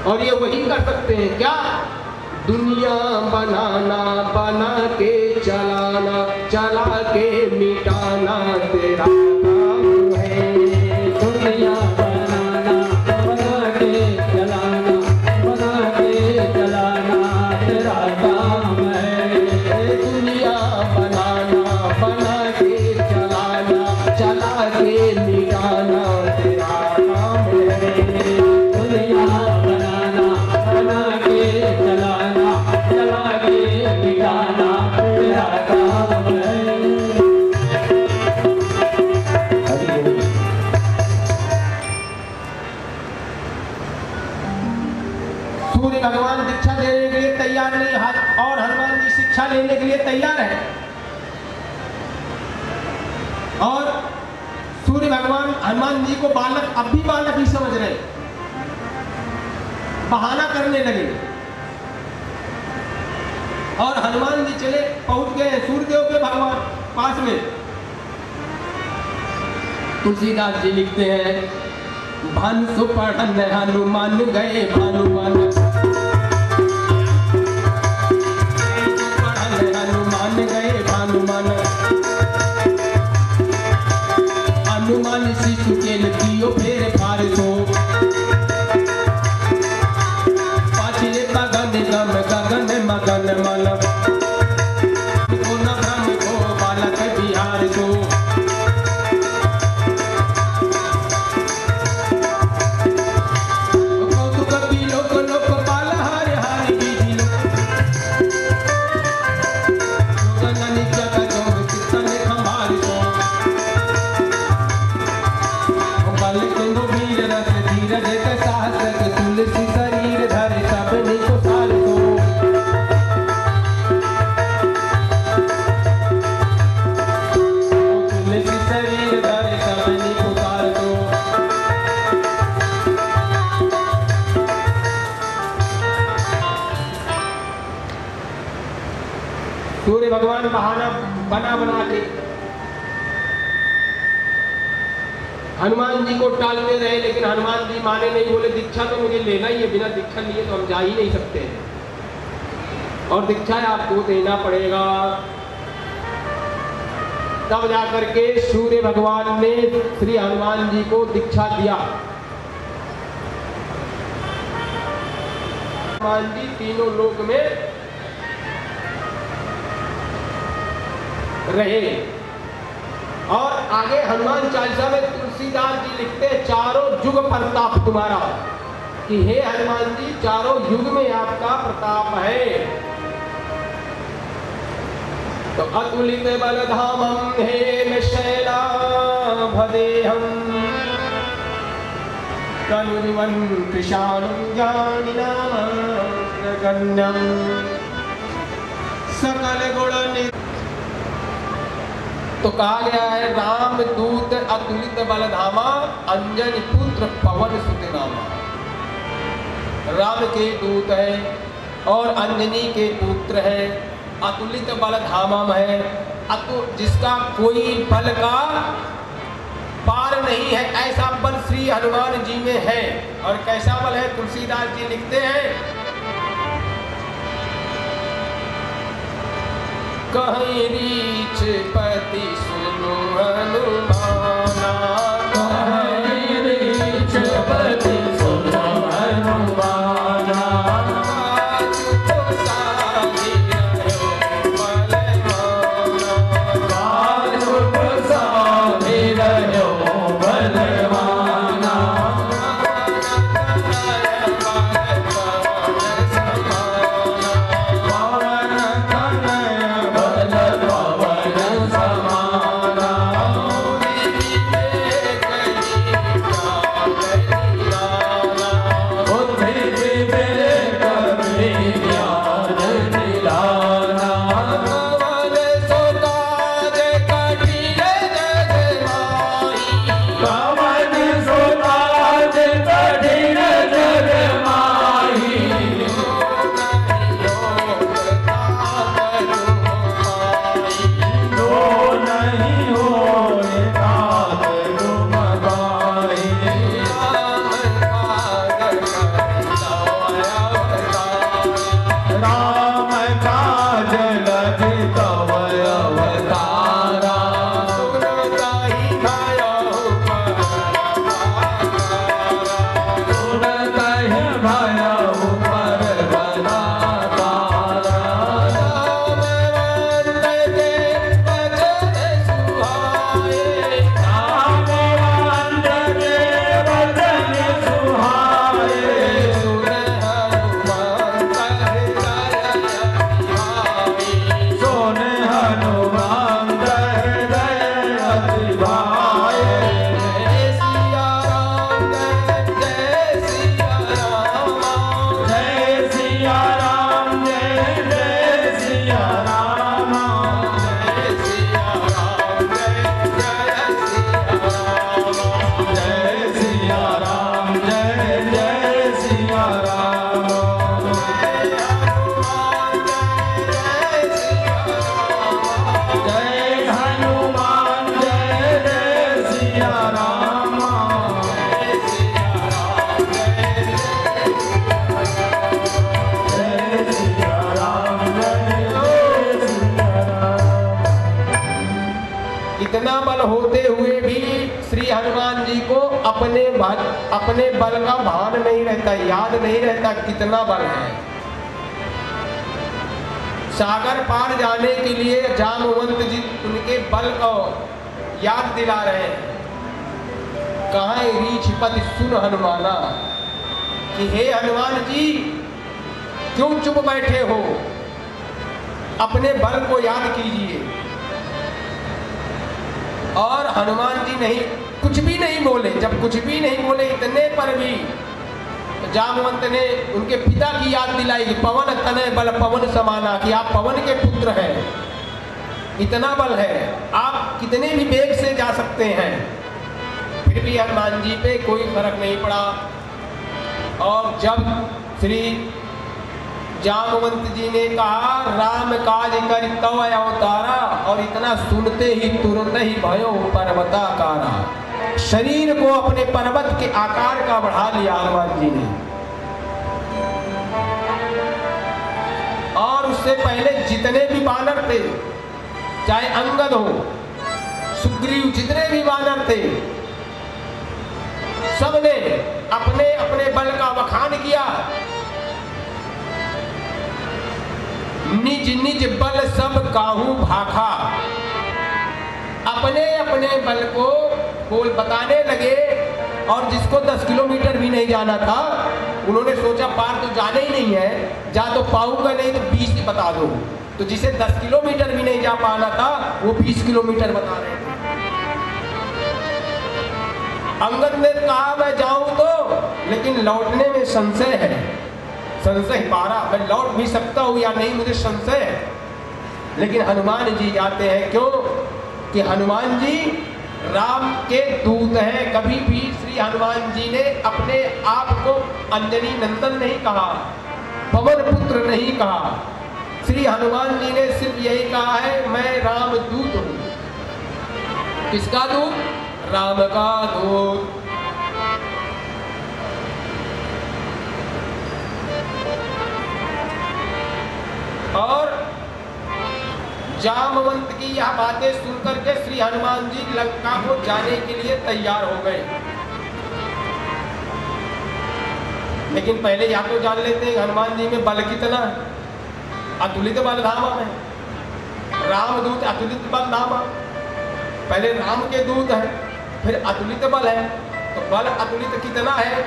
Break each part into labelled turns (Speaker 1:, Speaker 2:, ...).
Speaker 1: और ये वही कर सकते हैं क्या? दुनिया बनाना, बना के चलाना, चला के मिटाना तेरा काम है।
Speaker 2: दुनिया बनाना, बना के चलाना, बना के चलाना तेरा काम है।
Speaker 1: दुनिया बनाना, बना के चलाना, चला के मिटाना तेरा काम है।
Speaker 2: दुनिया बनाना, बना के चलाना, चला के मिटाना तेरा काम है।
Speaker 1: सूर्य भगवान दीक्षा देने के लिए तैयार नहीं, और हनुमान जी शिक्षा लेने के लिए तैयार है। और सूर्य भगवान हनुमान जी को बालक, अब भी बालक ही समझ रहे, बहाना करने लगे। और हनुमान जी चले पहुंच गए सूर्यदेव के भगवान पास में। तुलसीदास जी लिखते हैं, भानु पढ़न हनुमान गए, भानुमान हनुमान गए, भानुमान हनुमान शिशु के लियो फेर फारसो, पाछले गगन गम गगन मगन मन को न भ्रम को बालक बिहार को। तुलसी शरीर धरे सब निको सार दो। तुलसी शरीर धरे सब निको सार दो। सूर्य भगवान बहाना बना के हनुमान जी को टालते रहे, लेकिन हनुमान जी माने नहीं, बोले दीक्षा तो मुझे लेना ही है, बिना दीक्षा लिए तो हम जा ही नहीं सकते हैं, और दीक्षा आपको देना पड़ेगा। तब जाकर के सूर्य भगवान ने श्री हनुमान जी को दीक्षा दिया। हनुमान जी तीनों लोक में रहे। और आगे हनुमान चालीसा में तुलसीदास जी लिखते हैं, चारों युग प्रताप तुम्हारा, कि हे हनुमान जी चारों युग में आपका प्रताप है। तो अतुलित बलधामम हे शैलाभदेहम तनुवन कृशाणं ज्ञानिनां गण्यं सकल गुण। तो कहा गया है, राम दूत अतुलित बलधामा, अंजनी पुत्र पवन सुत नामा। राम के दूत है और अंजनी के पुत्र है, अतुलित बलधामा है, जिसका कोई बल का पार नहीं है, ऐसा बल श्री हनुमान जी में है। और कैसा बल है? तुलसीदास जी लिखते हैं, कहीं रीछ पति सुनो हनुमाना,
Speaker 2: कहीं रीछ पति सुनो हनुमाना।
Speaker 1: होते हुए भी श्री हनुमान जी को अपने बल का भान नहीं रहता, याद नहीं रहता कितना बल है। सागर पार जाने के लिए जामवंत जी उनके बल को याद दिला रहे हैं। कहाँ रीछपति सुन हनुमाना, कि हे हनुमान जी क्यों चुप बैठे हो, अपने बल को याद कीजिए। और हनुमान जी नहीं, कुछ भी नहीं बोले। जब कुछ भी नहीं बोले इतने पर भी जामवंत ने उनके पिता की याद दिलाई कि पवन तनय बल पवन समाना, कि आप पवन के पुत्र हैं, इतना बल है, आप कितने भी वेग से जा सकते हैं। फिर भी हनुमान जी पे कोई फर्क नहीं पड़ा। और जब श्री जामवंत जी ने कहा राम काज कर तव अवतारा, और इतना सुनते ही तुरंत ही भयो पर्वताकारा, शरीर को अपने पर्वत के आकार का बढ़ा लिया हनुमान जी ने। और उससे पहले जितने भी वानर थे, चाहे अंगद हो, सुग्रीव, जितने भी वानर थे, सबने अपने अपने बल का बखान किया। निज निज बल सब काहू भाखा, अपने अपने बल को बोल बताने लगे। और जिसको 10 किलोमीटर भी नहीं जाना था, उन्होंने सोचा पार तो जाना ही नहीं है, जा तो पाऊंगा नहीं तो 20 बता दो। तो जिसे 10 किलोमीटर भी नहीं जा पाना था, वो 20 किलोमीटर बता रहे थे। अंगद ने कहा मैं जाऊं तो, लेकिन लौटने में संशय है, संशय पारा, मैं लौट भी सकता हूं या नहीं, मुझे संशय है। लेकिन हनुमान जी जाते हैं, क्यों कि हनुमान जी राम के दूत हैं। कभी भी श्री हनुमान जी ने अपने आप को अंजनी नंदन नहीं कहा, पवन पुत्र नहीं कहा। श्री हनुमान जी ने सिर्फ यही कहा है मैं राम दूत हूं। किसका दूत? राम का दूत। और जामवंत की यह बातें सुनकर के श्री हनुमान जी लंका को जाने के लिए तैयार हो गए। लेकिन पहले या तो जान लेते हैं हनुमान जी में बल कितना है। अतुलित बल धामा में रामदूत, अतुलित बल धामा। पहले राम के दूत है, फिर अतुलित बल है, तो बल अतुलित कितना है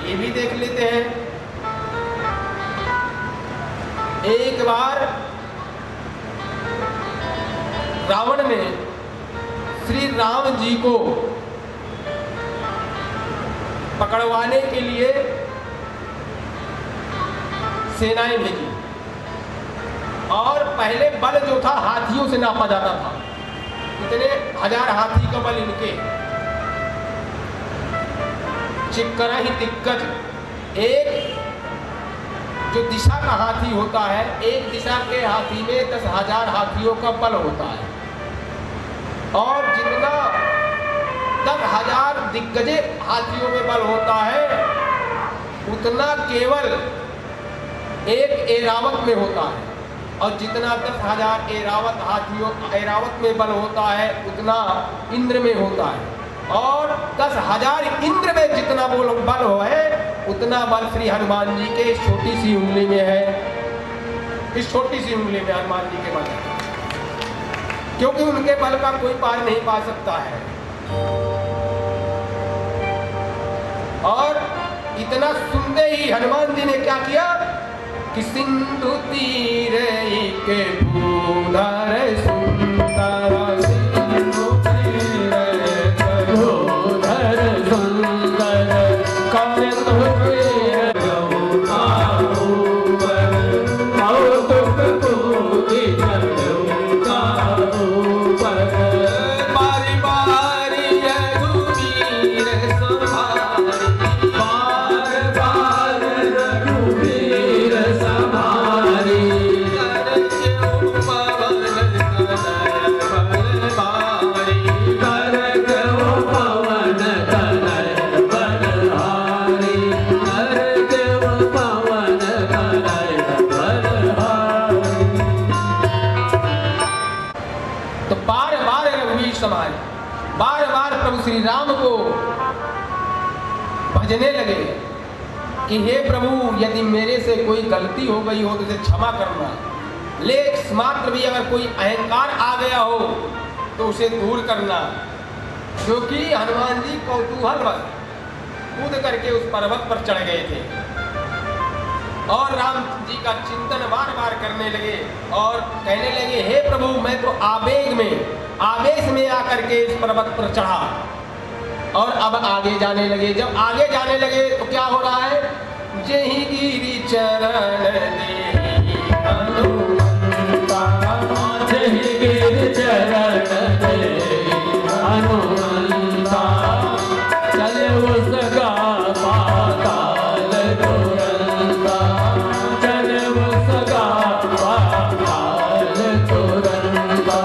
Speaker 1: ये भी देख लेते हैं। एक बार रावण ने श्री राम जी को पकड़वाने के लिए सेनाएं भेजी। और पहले बल जो था हाथियों से नापा जाता था, इतने 1000 हाथी का बल इनके। चिक्करा ही दिग्गज, एक जो दिशा का हाथी होता है, एक दिशा के हाथी में 10,000 हाथियों का बल होता है। और जितना 10,000 दिग्गजे हाथियों में बल होता है, उतना केवल एक ऐरावत में होता है। और जितना 10,000 ऐरावत में बल होता है, उतना इंद्र में होता है। और 10,000 इंद्र में जितना बल है, उतना बल श्री हनुमान जी के इस छोटी सी उंगली में है। इस छोटी सी उंगली में हनुमान जी के बल है, क्योंकि उनके बल का कोई पार नहीं पा सकता है। और इतना सुनते ही हनुमान जी ने क्या किया कि सिंधु तीर के भूधर सुंदर, सिंधु तीर भूधर सुंदर, श्री राम को भजने लगे कि हे प्रभु, यदि मेरे से कोई गलती हो गई हो तो उसे क्षमा करना, लेकिन मात्र भी अगर कोई अहंकार आ गया हो तो उसे दूर करना। क्योंकि हनुमान जी कौतूहलवश कूद करके उस पर्वत पर चढ़ गए थे और राम जी का चिंतन बार बार करने लगे और कहने लगे, हे प्रभु, मैं तो आवेश में आकर के इस पर्वत पर चढ़ा और अब आगे जाने लगे। जब आगे जाने लगे तो क्या हो रहा है, जही गिरि चरण देहि हनुमंता,
Speaker 2: जही गिरि चरण देहि हनुमंता, चले उसका पाताल तुरंता, चले उसका पाताल तुरंता।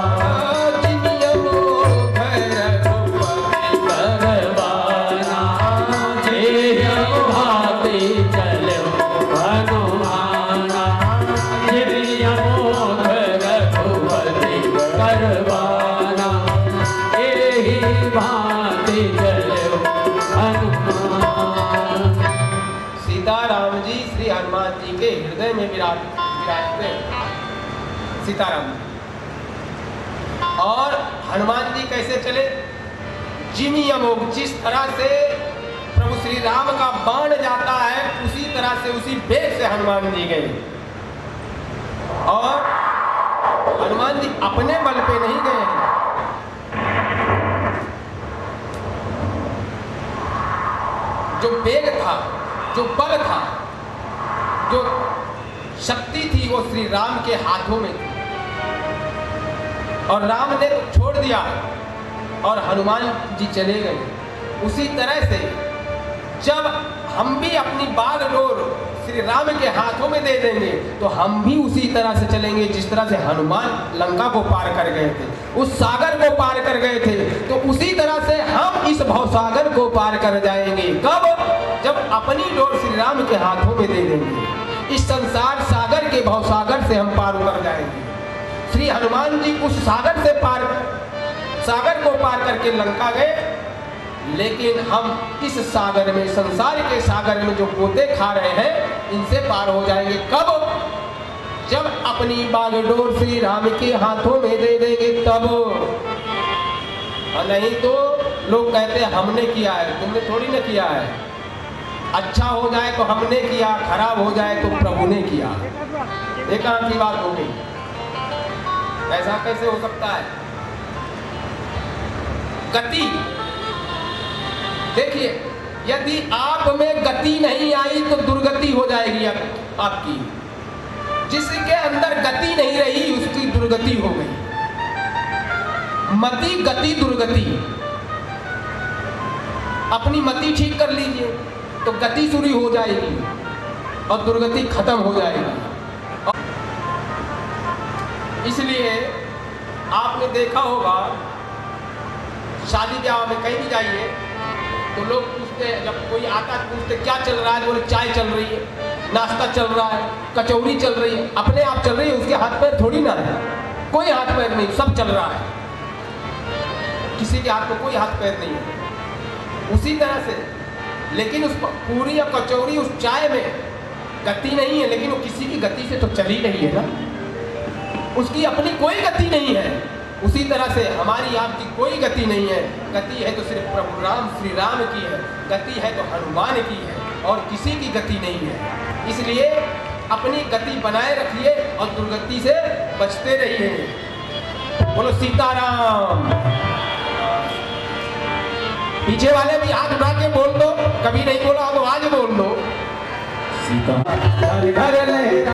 Speaker 1: सीताराम जी श्री हनुमान जी के हृदय में विराजते सीताराम। और हनुमान जी कैसे चले, जिमी अमोघ, जिस तरह से प्रभु श्री राम का बाण जाता है उसी तरह से, उसी वेग से हनुमान जी गए। और हनुमान जी अपने बल पे नहीं गए हैं, जो वेग था, जो बल था, जो शक्ति थी, वो श्री राम के हाथों में थी। और राम ने तो छोड़ दिया और हनुमान जी चले गए। उसी तरह से जब हम भी अपनी बागडोर श्री राम के हाथों में दे देंगे तो हम भी उसी तरह से चलेंगे जिस तरह से हनुमान लंका को पार कर गए थे, उस सागर को पार कर गए थे। तो उसी तरह से हम इस भवसागर को पार कर जाएंगे। कब? जब अपनी डोर श्री राम के हाथों में दे देंगे। इस संसार सागर के भवसागर से हम पार कर जाएंगे। श्री हनुमान जी उस सागर को पार करके लंका गए, लेकिन हम इस सागर में, संसार के सागर में जो गोते खा रहे हैं, इनसे पार हो जाएंगे। कब? जब अपनी बागडोर श्री राम के हाथों में दे देंगे तब। नहीं तो लोग कहते हैं हमने किया है, तुमने थोड़ी ना किया है। अच्छा हो जाए तो हमने किया, खराब हो जाए तो प्रभु ने किया। एक आंख की बात हो गई। ऐसा कैसे हो सकता है? गति देखिए, यदि आप में गति नहीं आई तो दुर्गति हो जाएगी आपकी। जिसके अंदर गति नहीं रही उसकी दुर्गति हो गई। मति गति दुर्गति। अपनी मति ठीक कर लीजिए तो गति शुरू हो जाएगी और दुर्गति खत्म हो जाएगी। इसलिए आपने देखा होगा, शादी ब्याह में कहीं भी जाइए तो लोग पूछते हैं, जब कोई आता है पूछते क्या चल रहा है, बोले चाय चल रही है, नाश्ता चल रहा है, कचौड़ी चल रही है। अपने आप चल रही है, उसके हाथ पैर थोड़ी ना है, कोई हाथ पैर नहीं, सब चल रहा है। किसी के हाथ में कोई हाथ पैर नहीं है। उसी तरह से, लेकिन उस पूरी या कचौड़ी, उस चाय में गति नहीं है, लेकिन वो किसी की गति से तो चली नहीं है ना, उसकी अपनी कोई गति नहीं है। उसी तरह से हमारी आपकी कोई गति नहीं है। गति है तो सिर्फ प्रभु राम श्री राम की है, गति है तो हनुमान की है, और किसी की गति नहीं है। इसलिए अपनी गति बनाए रखिए और दुर्गति से बचते रहिए। बोलो सीताराम। पीछे वाले भी हाथ उठा के बोल दो, कभी नहीं बोला तो आज बोल दो।
Speaker 2: सीता घर घर ले